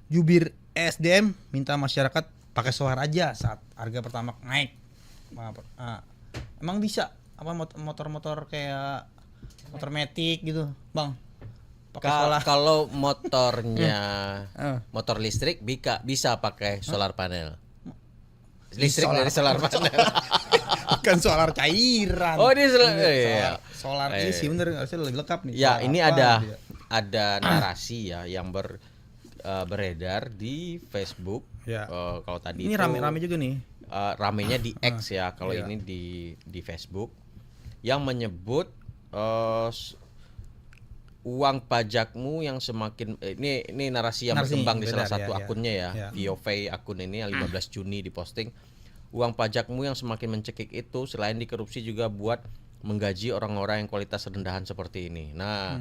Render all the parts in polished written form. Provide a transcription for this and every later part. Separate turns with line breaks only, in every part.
Jubir ESDM minta masyarakat pakai solar aja saat harga Pertamax naik. Emang bisa apa motor-motor kayak motor Matic gitu, Bang? Pakai solar.
Kalau motornya motor listrik bisa pakai solar panel. Listrik dari solar panel.
Bukan solar cairan.
Oh, ini
solar ini sih bener, harusnya lebih lengkap nih.
Ya, ini ada
dia?
narasi ya yang beredar di Facebook.
Ya.
Kalau tadi
Ini
itu
rame-rame juga nih.
ramenya di X ya. Kalau
Iya.
ini di Facebook yang menyebut uang pajakmu yang semakin ini narasi yang berkembang di salah satu akunnya ya. VOV akun ini yang 15 Juni diposting. Uang pajakmu yang semakin mencekik itu selain dikorupsi juga buat menggaji orang-orang yang kualitas rendahan seperti ini. Nah,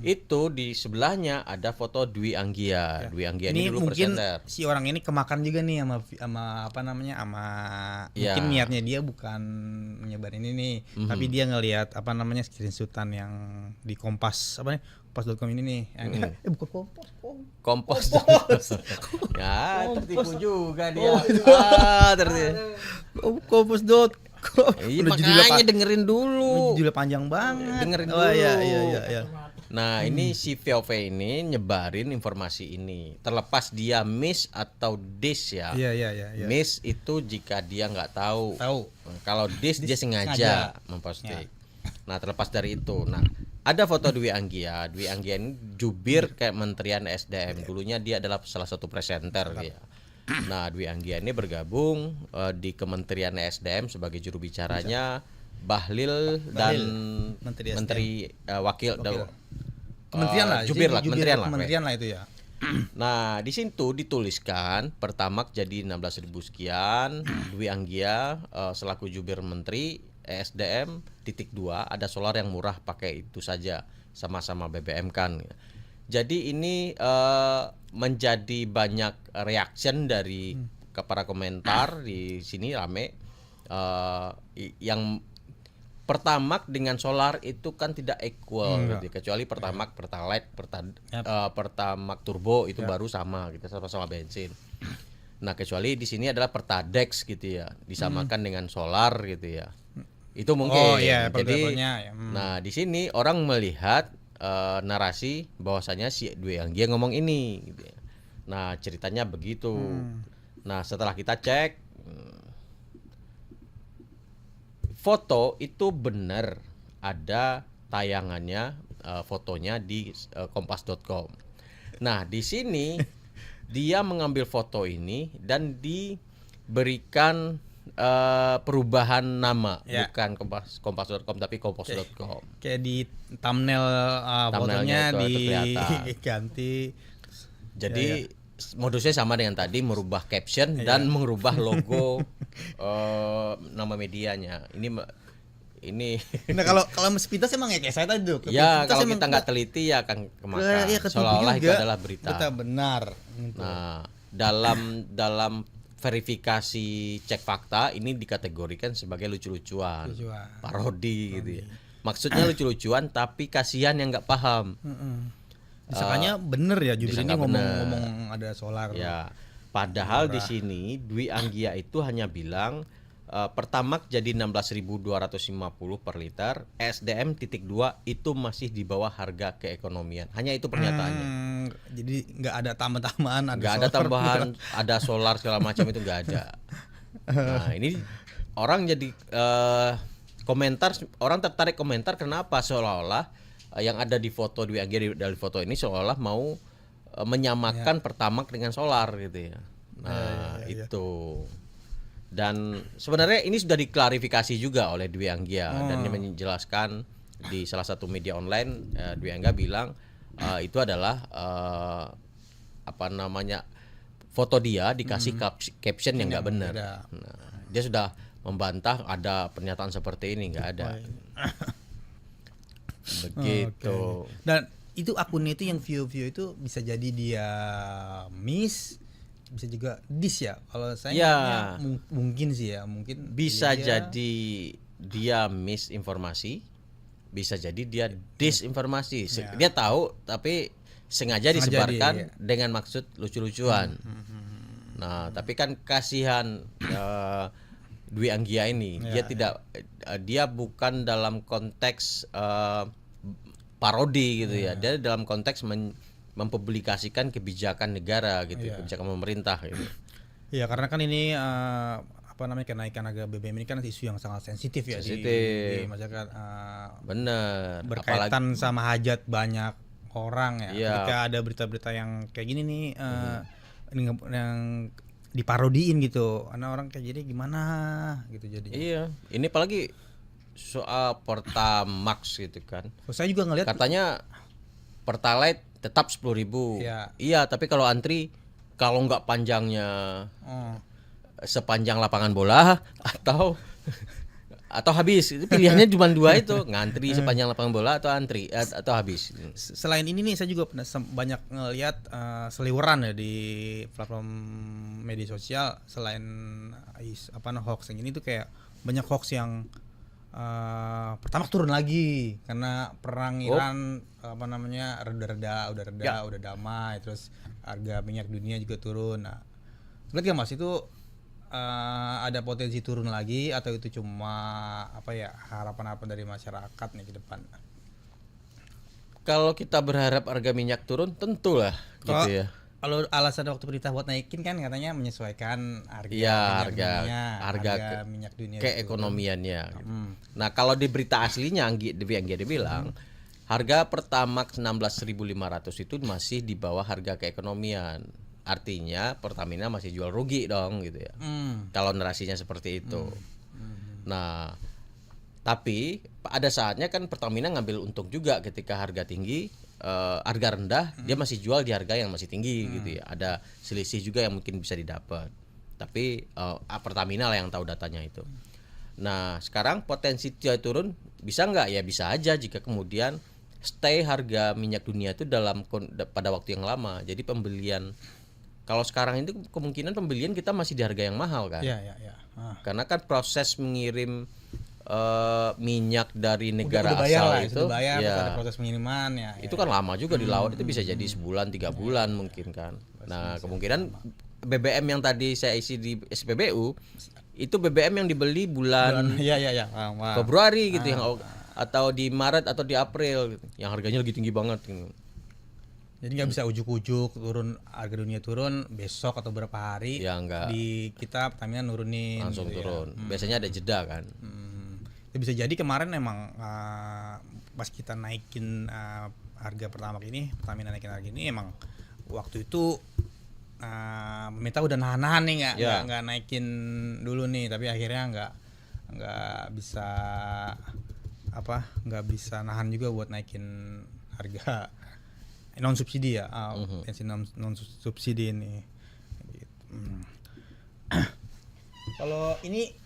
itu di sebelahnya ada foto Dwi Anggia. Dwi Anggia ini dulu
mungkin
presenter.
si orang ini kemakan juga nih sama apa namanya mungkin niatnya dia bukan menyebarin ini tapi dia ngelihat apa namanya screenshotan yang di Kompas apa nih kompas.com ini nih bukan
Kompos. Ya, tertipu juga dia. Tertipu.
Kompas.com.
Iya, makanya dengerin dulu.
Judulnya panjang banget.
Dengerin dulu.
Iya.
Nah, ini si VOV ini nyebarin informasi ini. Terlepas dia miss atau dis ya.
Iya.
Miss itu jika dia nggak tahu. Kalau dis dia sengaja memposting. Nah, terlepas dari itu. Nah, ada foto Dwi Anggia. Dwi Anggia ini jubir kayak Kementerian SDM. Dulunya dia adalah salah satu presenter ya. Nah, Dwi Anggia ini bergabung di Kementerian SDM sebagai juru bicaranya Bahlil dan Menteri Wakil
Kementerian lah,
jubir lah,
kementerian lah itu ya.
Nah, di situ dituliskan Pertamax jadi 16.000 sekian. Dwi Anggia selaku jubir menteri ESDM titik 2 ada solar yang murah pakai itu saja sama-sama BBM kan. Jadi ini menjadi banyak reaction dari para komentar di sini rame yang Pertamax dengan solar itu kan tidak equal gitu, kecuali Pertamax, Pertalite, Pertamax Turbo itu baru sama gitu sama-sama bensin. Nah, kecuali di sini adalah Pertadex gitu ya, disamakan dengan solar gitu ya. Itu mungkin. Jadi nah, di sini orang melihat narasi bahwasanya si Dwi Anggia ngomong ini gitu ya. Nah, ceritanya begitu. Nah, setelah kita cek foto itu benar ada tayangannya, fotonya di kompas.com. Nah, di sini dia mengambil foto ini dan diberikan perubahan nama, bukan kompas.com tapi kompos.com.
Kayak di thumbnail fotonya diganti.
Jadi modusnya sama dengan tadi, merubah caption dan merubah logo nama medianya. Ini
Nah, kalau sepintas emang ya kayak saya tadi tuh.
Ya, kalau kita nggak teliti ya akan kemakan. Seolah-olah itu adalah berita.
Benar.
Nah, dalam verifikasi cek fakta ini dikategorikan sebagai lucu-lucuan, parodi gitu ya. Maksudnya lucu-lucuan tapi kasihan yang nggak paham.
Misalkannya bener ya jubir ini ngomong ada solar.
Ya, padahal di sini Dwi Anggia itu hanya bilang Pertamax jadi 16.250 per liter, SDM titik 2 itu masih di bawah harga keekonomian. Hanya itu pernyataannya.
Jadi nggak ada tambahan,
nggak ada tambahan, ada solar segala macam itu nggak ada. Nah, ini orang jadi komentar, orang tertarik komentar kenapa seolah-olah yang ada di foto Dwi Anggia dari foto ini seolah mau menyamakan Pertamax dengan solar gitu ya. Nah, itu. Dan sebenarnya ini sudah diklarifikasi juga oleh Dwi Anggia dan dia menjelaskan di salah satu media online. Dwi Anggia bilang itu adalah apa namanya, foto dia dikasih caption yang nggak benar. Nah, dia sudah membantah ada pernyataan seperti ini, nggak ada. Begitu.
Dan itu akunnya itu yang view itu bisa jadi dia miss, bisa juga dis ya. Kalau saya mungkin sih ya, mungkin
bisa jadi dia misinformasi, bisa jadi dia disinformasi. Dia tahu tapi sengaja disebarkan dengan maksud lucu-lucuan. Nah, tapi kan kasihan Dwi Anggia ini, dia bukan dalam konteks parodi gitu ya. Dia dalam konteks mempublikasikan kebijakan negara gitu, kebijakan pemerintah gitu.
Iya, karena kan ini kenaikan harga BBM ini kan isu yang sangat sensitif ya di masyarakat.
Bener.
Berkaitan sama hajat banyak orang ya. Ketika ada berita-berita yang kayak gini nih yang diparodiin gitu, karena orang kayak jadi gimana gitu jadi.
Iya, ini apalagi soal Pertamax gitu kan.
Saya juga ngelihat
katanya Pertalite tetap 10.000. Iya, tapi kalau antri kalau nggak panjangnya sepanjang lapangan bola atau habis, itu pilihannya cuma dua itu, ngantri sepanjang lapangan bola atau antri atau habis.
Selain ini nih saya juga pernah banyak ngelihat seliweran ya di platform media sosial, selain hoax yang ini tuh kayak banyak hoax yang pertama turun lagi karena perang Iran reda udah damai, terus harga minyak dunia juga turun. Nah, lihat gak Mas, itu ada potensi turun lagi atau itu cuma harapan-harapan dari masyarakat nih ke depan?
Kalau kita berharap harga minyak turun, tentulah gitu ya.
Kalau alasan waktu pemerintah buat naikin kan katanya menyesuaikan harga minyak dunia
keekonomiannya. Nah, kalau di berita aslinya Dewi Anggia dibilang harga Pertamax 16.500 itu masih di bawah harga keekonomian. Artinya Pertamina masih jual rugi dong gitu ya. Kalau narasinya seperti itu. Nah, tapi ada saatnya kan Pertamina ngambil untung juga ketika harga tinggi, harga rendah dia masih jual di harga yang masih tinggi gitu ya. Ada selisih juga yang mungkin bisa didapat. Tapi Pertamina lah yang tahu datanya itu. Nah, sekarang potensi dia turun bisa nggak? Ya bisa aja jika kemudian stay harga minyak dunia itu pada waktu yang lama. Jadi pembelian, kalau sekarang itu kemungkinan pembelian kita masih di harga yang mahal kan?
Iya.
Karena kan proses mengirim minyak dari negara
udah bayar
asal
lah,
itu
bayar, ada proses pengiriman
itu kan lama juga di laut, itu bisa jadi sebulan 3 bulan mungkin kan. Nah, kemungkinan BBM yang tadi saya isi di SPBU itu BBM yang dibeli bulan Februari gitu atau di Maret atau di April gitu, yang harganya lagi tinggi banget gitu.
Jadi nggak bisa ujuk-ujuk turun, harga dunia turun besok atau berapa hari
enggak.
Di kita Pertamina nurunin
langsung
gitu
turun. Biasanya ada jeda kan.
Ya bisa jadi kemarin emang pas kita naikin harga Pertamax ini, Pertamina naikin harga ini emang waktu itu pemerintah udah nahan-nahan nih nggak naikin dulu nih, tapi akhirnya nggak bisa nahan juga buat naikin harga non subsidi ya, bensin non subsidi ini. Gitu. Kalau ini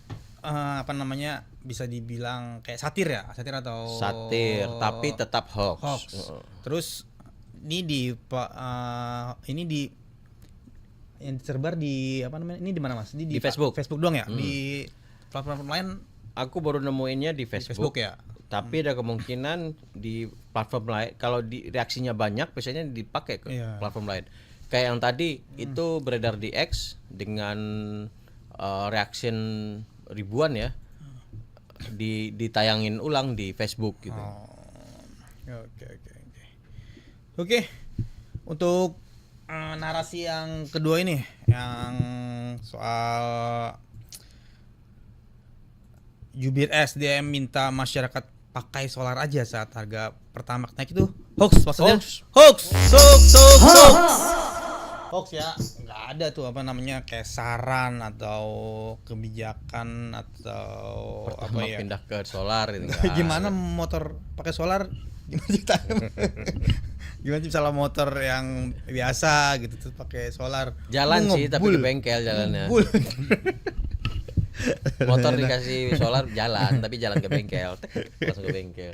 bisa dibilang kayak satir atau
tapi tetap hoax.
Terus ini yang tersebar di ini di mana Mas? Di
Facebook.
Facebook doang ya? Di platform lain
aku baru nemuinnya di Facebook
ya.
Tapi ada kemungkinan di platform lain, kalau reaksinya banyak biasanya dipakai ke platform lain. Kayak yang tadi itu beredar di X dengan reaction ribuan ya. Ditayangin ulang di Facebook gitu.
Oke. Untuk narasi yang kedua ini yang soal Jubir SDM minta masyarakat pakai solar aja saat harga Pertamax naik, itu hoax maksudnya. Hoax ya, nggak ada tuh kayak saran atau kebijakan atau
pindah ke solar gitu.
Gimana motor pakai solar? Gimana misalnya motor yang biasa gitu tuh pakai solar?
Jalan sih tapi ke bengkel jalannya. Motor dikasih solar jalan tapi jalan ke bengkel, langsung ke bengkel.